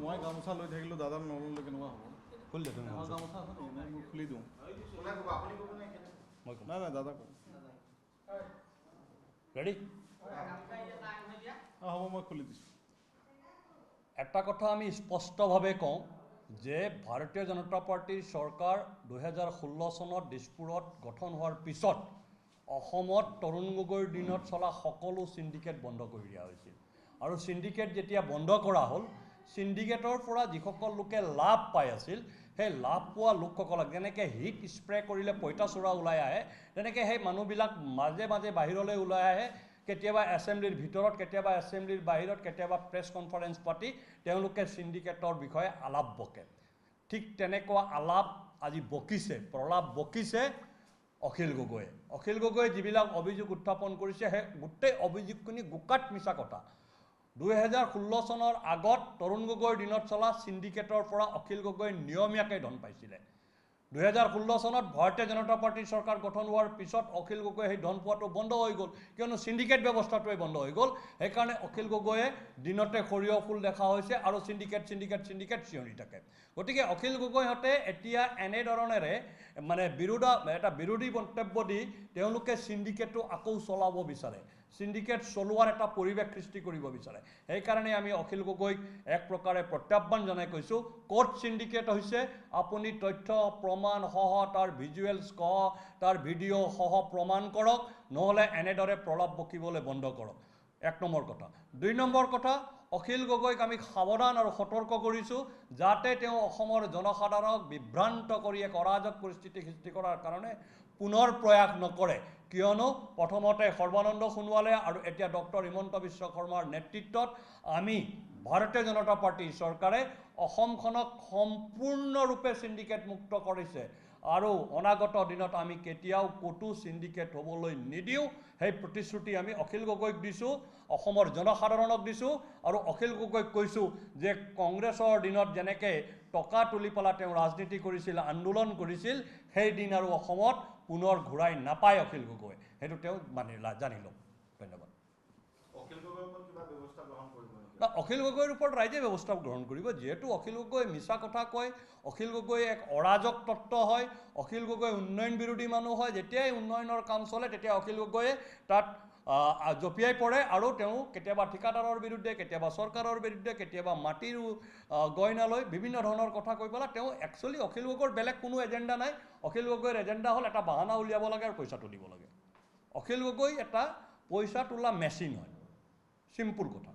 মই গামোচা লৈ থাকিলোঁ দাদাৰ নল'লে কেনেকুৱা হ'ব? খুলি দে গামোচা আছে নেকি? মই খুলি দিওঁ। নাই নাই দাদা ক'ব। ৰেডি? হ'ব মই খুলি দিছোঁ। এটা কথা আমি স্পষ্টভাৱে কওঁ যে ভাৰতীয় জনতা পাৰ্টীৰ চৰকাৰ 2016 চনত দিছপুৰত গঠন হোৱাৰ পিছত অসমত তৰুণ গগৈৰ দিনত চলা সকলো চিণ্ডিকেট বন্ধ কৰি দিয়া হৈছিল আৰু চিণ্ডিকেট যেতিয়া বন্ধ কৰা হ'ল চিণ্ডিকেটৰ পৰা যিসকল লোকে লাভ পাই আছিল সেই লাভ পোৱা লোকসকলক যেনেকৈ হিট স্প্ৰে কৰিলে পঁইতাচোৰা ওলাই আহে তেনেকৈ সেই মানুহবিলাক মাজে মাজে বাহিৰলৈ ওলাই আহে কেতিয়াবা এছেম্বলিৰ ভিতৰত কেতিয়াবা এছেম্বলিৰ বাহিৰত কেতিয়াবা প্ৰেছ কনফাৰেন্স পাতি তেওঁলোকে চিণ্ডিকেটৰ বিষয়ে আলাপ বকে ঠিক তেনেকুৱা আলাপ আজি বকিছে প্ৰলাপ বকিছে অখিল গগৈয়ে যিবিলাক অভিযোগ উত্থাপন কৰিছে সেই গোটেই অভিযোগখিনি গোকাত মিছা কথা 2016 চনৰ আগত তৰুণ গগৈৰ দিনত চলা চিণ্ডিকেটৰ পৰা অখিল গগৈ নিয়মীয়াকৈ ধন পাইছিলে 2016 চনত ভাৰতীয় জনতা পাৰ্টীৰ চৰকাৰ গঠন হোৱাৰ পিছত অখিল গগৈয়ে সেই ধন পোৱাটো বন্ধ হৈ গ'ল কিয়নো চিণ্ডিকেট ব্যৱস্থাটোৱে বন্ধ হৈ গ'ল সেইকাৰণে অখিল গগৈয়ে দিনতে সৰিয়হ ফুল দেখা হৈছে আৰু চিণ্ডিকেট চিঞৰি থাকে গতিকে অখিল গগৈহঁতে এতিয়া এনেধৰণেৰে মানে এটা বিৰোধী মন্তব্য দি তেওঁলোকে চিণ্ডিকেটটো আকৌ চলাব বিচাৰে চিণ্ডিকেট চলোৱাৰ এটা পৰিৱেশ সৃষ্টি কৰিব বিচাৰে সেইকাৰণে আমি অখিল গগৈক এক প্ৰকাৰে প্ৰত্যাহ্বান জনাই কৈছোঁ ক'ত চিণ্ডিকেট হৈছে আপুনি তথ্য প্ৰমাণ সহ তাৰ ভিজুৱেলছ সহ তাৰ ভিডিঅ' সহ প্ৰমাণ কৰক নহ'লে এনেদৰে প্ৰলাপ বকিবলৈ বন্ধ কৰক এক নম্বৰ কথা দুই নম্বৰ কথা অখিল গগৈক আমি সাৱধান আৰু সতৰ্ক কৰিছোঁ যাতে তেওঁ অসমৰ জনসাধাৰণক বিভ্ৰান্ত কৰি এক অৰাজক পৰিস্থিতি সৃষ্টি কৰাৰ কাৰণে পুনৰ প্ৰয়াস নকৰে কিয়নো প্ৰথমতে সৰ্বানন্দ সোণোৱালে আৰু এতিয়া ডক্টৰ হিমন্ত বিশ্ব শৰ্মাৰ নেতৃত্বত আমি ভাৰতীয় জনতা পাৰ্টীৰ চৰকাৰে অসমখনক সম্পূৰ্ণৰূপে চিণ্ডিকেট মুক্ত কৰিছে আৰু অনাগত দিনত আমি কেতিয়াও ক'তো চিণ্ডিকেট হ'বলৈ নিদিওঁ সেই প্ৰতিশ্ৰুতি আমি অখিল গগৈক দিছোঁ অসমৰ জনসাধাৰণক দিছোঁ আৰু অখিল গগৈক কৈছোঁ যে কংগ্ৰেছৰ দিনত যেনেকৈ টকা তুলি পেলাই তেওঁ ৰাজনীতি কৰিছিল আন্দোলন কৰিছিল সেই দিন আৰু অসমত পুনৰ ঘূৰাই নাপায় অখিল গগৈ সেইটো তেওঁ জানি লওক ধন্যবাদ অখিল গগৈৰ ওপৰত ৰাইজে ব্যৱস্থা গ্ৰহণ কৰিব যিহেতু অখিল গগৈ মিছা কথা কয় অখিল গগৈ এক অৰাজক তত্ত্ব হয় অখিল গগৈ উন্নয়ন বিৰোধী মানুহ হয় যেতিয়াই উন্নয়নৰ কাম চলে তেতিয়া অখিল গগৈয়ে তাত জঁপিয়াই পৰে আৰু তেওঁ কেতিয়াবা ঠিকাদাৰৰ বিৰুদ্ধে কেতিয়াবা চৰকাৰৰ বিৰুদ্ধে কেতিয়াবা মাটিৰ গইনালৈ বিভিন্ন ধৰণৰ কথা কৈ পেলাই তেওঁ একচুৱেলি অখিল গগৈৰ বেলেগ কোনো এজেণ্ডা নাই অখিল গগৈৰ এজেণ্ডা হ'ল এটা বাহানা উলিয়াব লাগে আৰু পইচা তুলিব লাগে অখিল গগৈ এটা পইচা তোলা মেচিন হয় চিম্পুল কথা